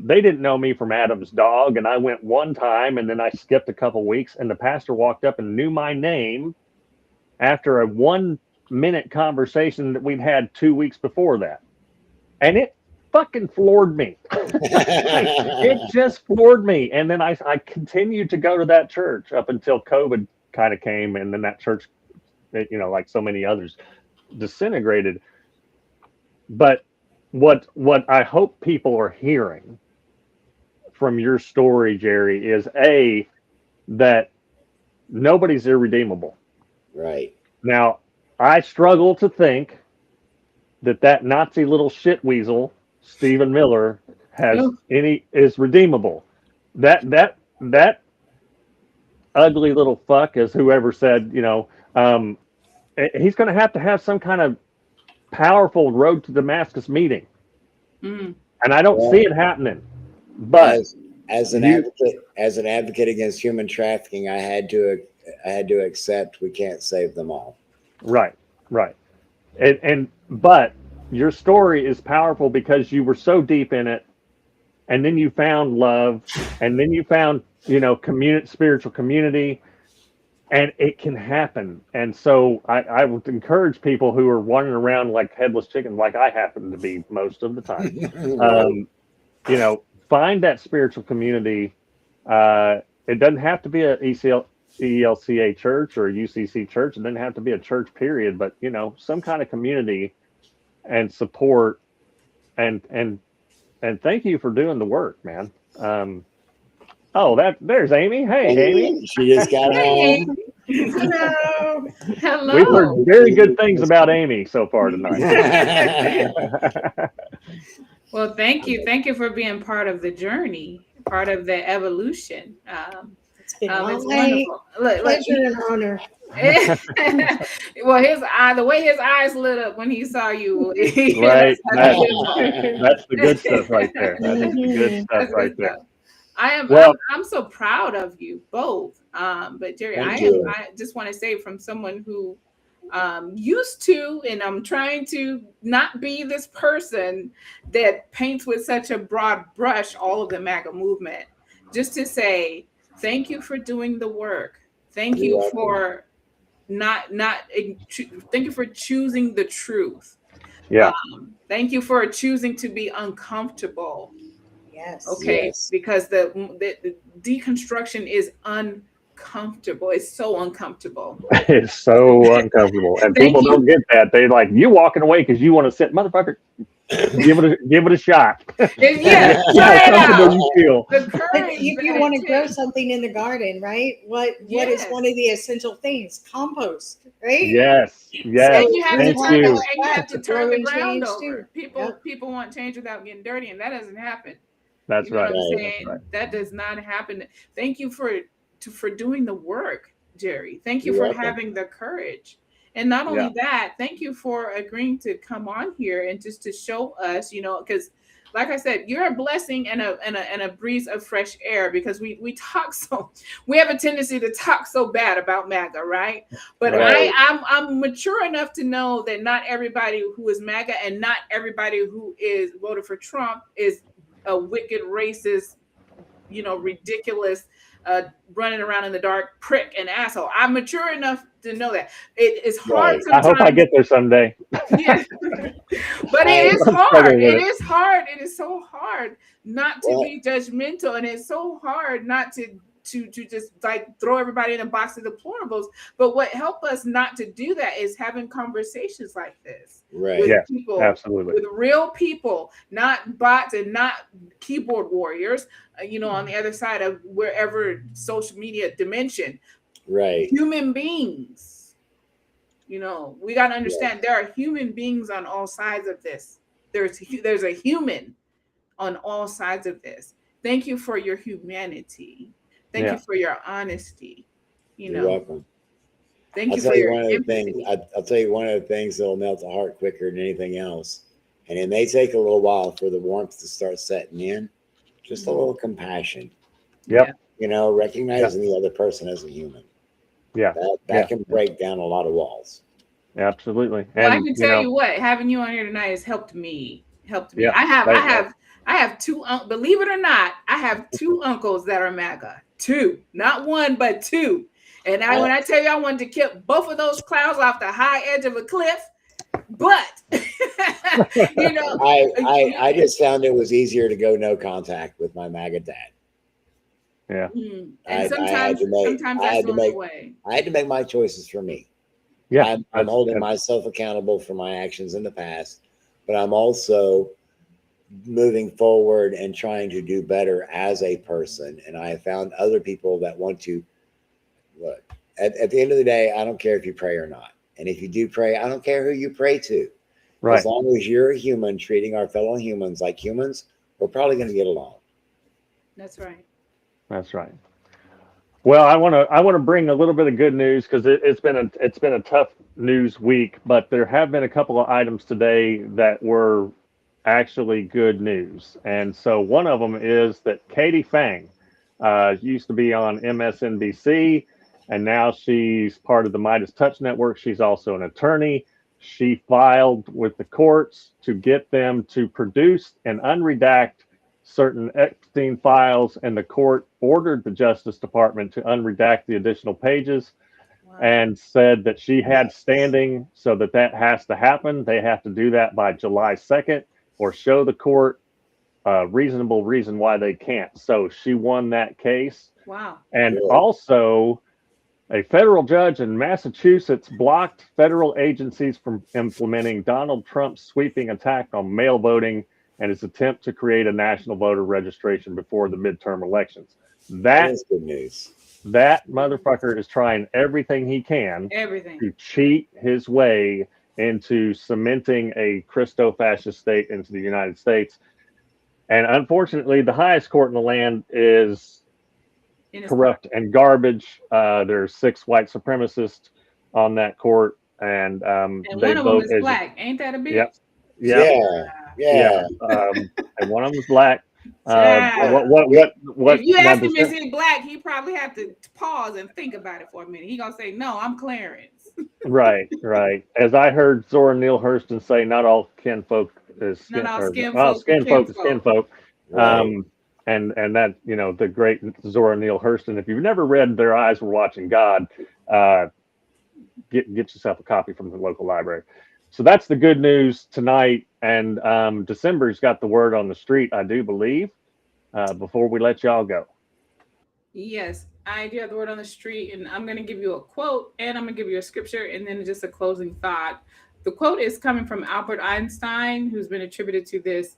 they didn't know me from Adam's dog. And I went one time, and then I skipped a couple weeks, and the pastor walked up and knew my name after a 1-minute conversation that we'd had 2 weeks before that. And it fucking floored me. It just floored me. And then I continued to go to that church up until COVID kind of came, and then that church like so many others, disintegrated. But what I hope people are hearing from your story, Jerry, is that nobody's irredeemable. Right. Now, I struggle to think that Nazi little shit weasel, Stephen Miller, is redeemable. That ugly little fuck, as whoever said, he's going to have some kind of powerful road to Damascus meeting, and I don't see it happening. But as an advocate against human trafficking, I had to accept we can't save them all. Right. But your story is powerful because you were so deep in it, and then you found love, and then you found spiritual community, and it can happen. And so I would encourage people who are wandering around like headless chickens, like I happen to be most of the time. Find that spiritual community. It doesn't have to be a ELCA church or a UCC church. It doesn't have to be a church, period. But some kind of community and support. And thank you for doing the work, man. There's Amy. Hey, Amy. She just got home. Hello. We've heard very good things about Amy so far tonight. Well, thank you. Thank you for being part of the journey, part of the evolution. It's been it's wonderful. Pleasure and honor. Well, the way his eyes lit up when he saw you. Right. That's the good stuff right there. That's the good stuff right there. I'm so proud of you both. But Jerry, I just want to say, from someone who used to, and I'm trying to not be this person that paints with such a broad brush all of the MAGA movement, just to say thank you for doing the work. Thank you for thank you for choosing the truth. Yeah. Thank you for choosing to be uncomfortable. Yes. Okay. Yes. Because the deconstruction is uncomfortable. It's so uncomfortable. It's so uncomfortable, and people don't get that. They're like, "You walking away because you want to sit, motherfucker." Give it a shot. Yeah, you feel. The courage. If you want to grow something in the garden, right? What is one of the essential things? Compost, right? Yes. And you have to turn the ground over. People want change without getting dirty, and that doesn't happen. That's right. What I'm saying? Right. That does not happen. Thank you for doing the work, Jerry. Thank you for having the courage. And not only that, thank you for agreeing to come on here and just to show us, because like I said, you're a blessing and a breeze of fresh air, because we have a tendency to talk so bad about MAGA, right? But I'm mature enough to know that not everybody who is MAGA and not everybody who is voted for Trump is a wicked, racist, ridiculous, running around in the dark prick and asshole. I'm mature enough to know that. It is hard sometimes. I hope I get there someday. Yeah. But it is hard. It is hard. It is so hard not to be judgmental, and it's so hard not to just like throw everybody in a box of deplorables. But what helped us not to do that is having conversations like this. Right. With people, absolutely. With real people, not bots and not keyboard warriors, on the other side of wherever social media dimension. Right. Human beings. We got to understand there are human beings on all sides of this. There's a human on all sides of this. Thank you for your humanity. Thank you for your honesty. You're welcome. Thank you for your empathy. I'll tell you one of the things that'll melt the heart quicker than anything else. And it may take a little while for the warmth to start setting in. Just a little compassion. Yep. Recognizing the other person as a human. Yeah. That can break down a lot of walls. Absolutely. Well, I can tell you what, having you on here tonight has helped me. Yeah, I have two, believe it or not, I have two uncles that are MAGA. Two, not one, but two. And when I tell you, I wanted to kick both of those clowns off the high edge of a cliff, but I just found it was easier to go no contact with my MAGA dad. Yeah. And sometimes that's the only way. I had to make my choices for me. Yeah, I'm holding myself accountable for my actions in the past, but I'm also moving forward and trying to do better as a person. And I have found other people that want to look. At the end of the day, I don't care if you pray or not. And if you do pray, I don't care who you pray to. right. As long as you're a human treating our fellow humans like humans, we're probably going to get along. That's right. That's right. Well, I want to bring a little bit of good news because it's been a tough news week, but there have been a couple of items today that were actually good news, and so one of them is that Katie Fang used to be on MSNBC, and now she's part of the Midas Touch Network. She's also an attorney. She filed with the courts to get them to produce and unredact certain Epstein files, and the court ordered the Justice Department to unredact the additional pages and said that she had standing so that has to happen. They have to do that by July 2nd or show the court a reasonable reason why they can't. So she won that case. Wow. And also, a federal judge in Massachusetts blocked federal agencies from implementing Donald Trump's sweeping attack on mail voting and his attempt to create a national voter registration before the midterm elections. That is good news. That motherfucker is trying everything he can to cheat his way into cementing a Christo-fascist state into the United States. And unfortunately, the highest court in the land is corrupt and garbage. There's 6 white supremacists on that court, and they one of them is black. Ain't that a bitch? Yeah. And one of them is black. If you ask him is he black, he probably have to pause and think about it for a minute. He gonna say, "No, I'm Clarence." Right. As I heard Zora Neale Hurston say, not all kinfolk is skin folk is kinfolk. Right. And that, the great Zora Neale Hurston. If you've never read Their Eyes Were Watching God, get yourself a copy from the local library. So that's the good news tonight. And Desimber's got the word on the street, I do believe, before we let y'all go. Yes, I do have the word on the street, and I'm going to give you a quote, and I'm going to give you a scripture, and then just a closing thought. The quote is coming from Albert Einstein, who's been attributed to this.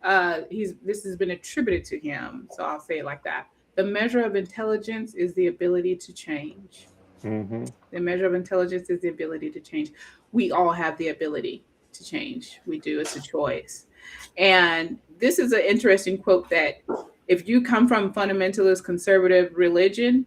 This has been attributed to him, so I'll say it like that. The measure of intelligence is the ability to change. Mm-hmm. The measure of intelligence is the ability to change. We all have the ability to change. We do. It's a choice. And this is an interesting quote that if you come from fundamentalist conservative religion,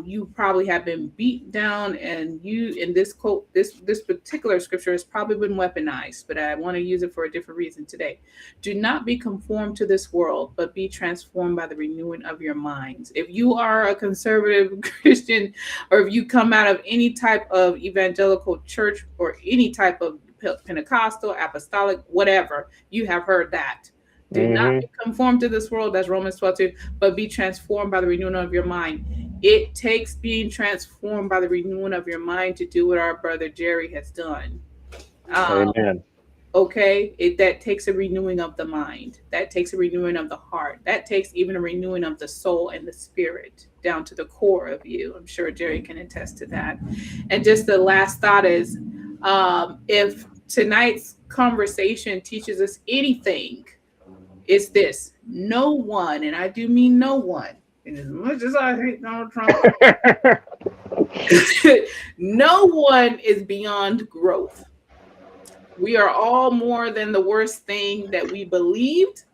you probably have been beat down, and in this quote, this particular scripture has probably been weaponized, but I want to use it for a different reason today. Do not be conformed to this world, but be transformed by the renewing of your minds. If you are a conservative Christian, or if you come out of any type of evangelical church or any type of Pentecostal, apostolic, whatever, you have heard that. Do not be conformed to this world, that's Romans 12:2, but be transformed by the renewing of your mind. It takes being transformed by the renewing of your mind to do what our brother Jerry has done. Amen. Okay, that takes a renewing of the mind. That takes a renewing of the heart. That takes even a renewing of the soul and the spirit down to the core of you. I'm sure Jerry can attest to that. And just the last thought is, if tonight's conversation teaches us anything, it's this: no one, and I do mean no one, and as much as I hate Donald Trump, no one is beyond growth. We are all more than the worst thing that we believed,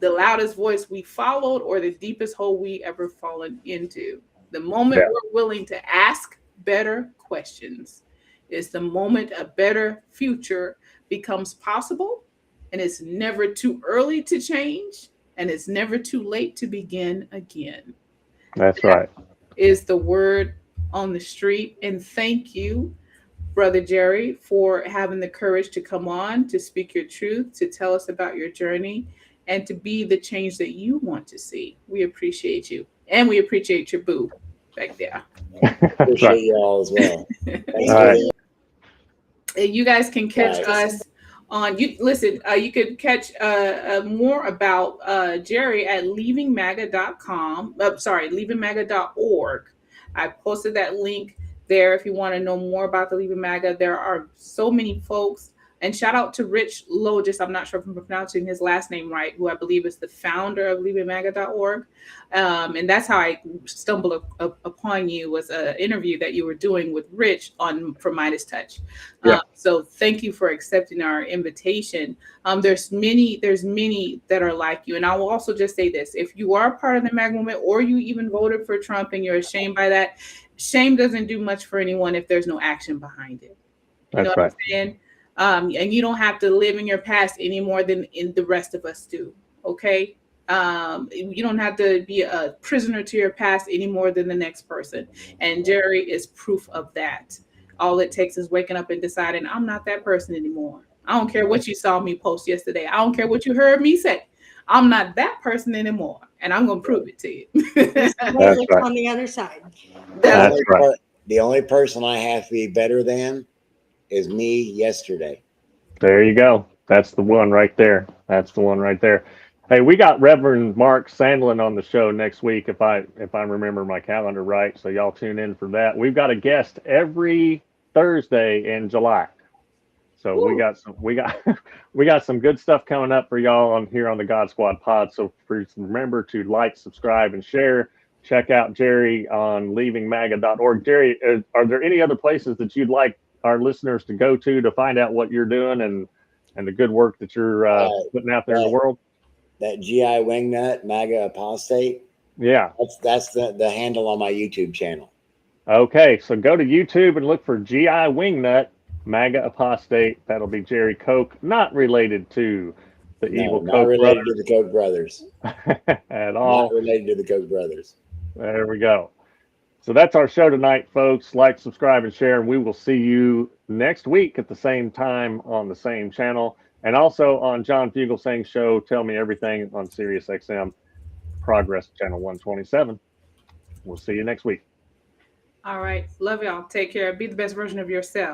the loudest voice we followed, or the deepest hole we ever fallen into. The moment we're willing to ask better questions is the moment a better future becomes possible. And it's never too early to change, and it's never too late to begin again. That's right. Is the word on the street. And thank you, Brother Jerry, for having the courage to come on, to speak your truth, to tell us about your journey, and to be the change that you want to see. We appreciate you. And we appreciate your boo back there. Appreciate you all as well. And you guys can catch us on you could catch more about Jerry at leavingmaga.com. Leavingmaga.org. I posted that link there if you want to know more about the Leaving MAGA. There are so many folks. And shout out to Rich Logis, I'm not sure if I'm pronouncing his last name right, who I believe is the founder of leavingmaga.org. And that's how I stumbled upon you, was an interview that you were doing with Rich from Midas Touch. Yeah. So thank you for accepting our invitation. There's many that are like you. And I will also just say this: if you are part of the MAGA movement, or you even voted for Trump and you're ashamed by that, shame doesn't do much for anyone if there's no action behind it. You know what I'm saying? And you don't have to live in your past any more than the rest of us do. Okay. You don't have to be a prisoner to your past any more than the next person. And Jerry is proof of that. All it takes is waking up and deciding, I'm not that person anymore. I don't care what you saw me post yesterday. I don't care what you heard me say. I'm not that person anymore. And I'm going to prove it to you. That's right. On the other side. That's right. The only person I have to be better than is me yesterday. There you go. That's the one right there. That's the one right there. Hey, we got Reverend Mark Sandlin on the show next week, if I remember my calendar right. So y'all tune in for that. We've got a guest every Thursday in July. So we got some good stuff coming up for y'all on here on the God Squad Pod. So please remember to like, subscribe, and share. Check out Jerry on leavingmaga.org. Jerry, are there any other places that you'd like our listeners to go to find out what you're doing and the good work that you're putting out there in the world? That GI Wingnut, MAGA Apostate. Yeah. That's the handle on my YouTube channel. Okay, so go to YouTube and look for GI Wingnut, MAGA Apostate. That'll be Jerry Koch, not related to the evil Koch brothers. Not related to the Koch brothers. At all. Not related to the Koch brothers. There we go. So that's our show tonight, folks. Like, subscribe, and share. And we will see you next week at the same time on the same channel. And also on John Fugelsang's show, Tell Me Everything on Sirius XM, Progress Channel 127. We'll see you next week. All right. Love y'all. Take care. Be the best version of yourself.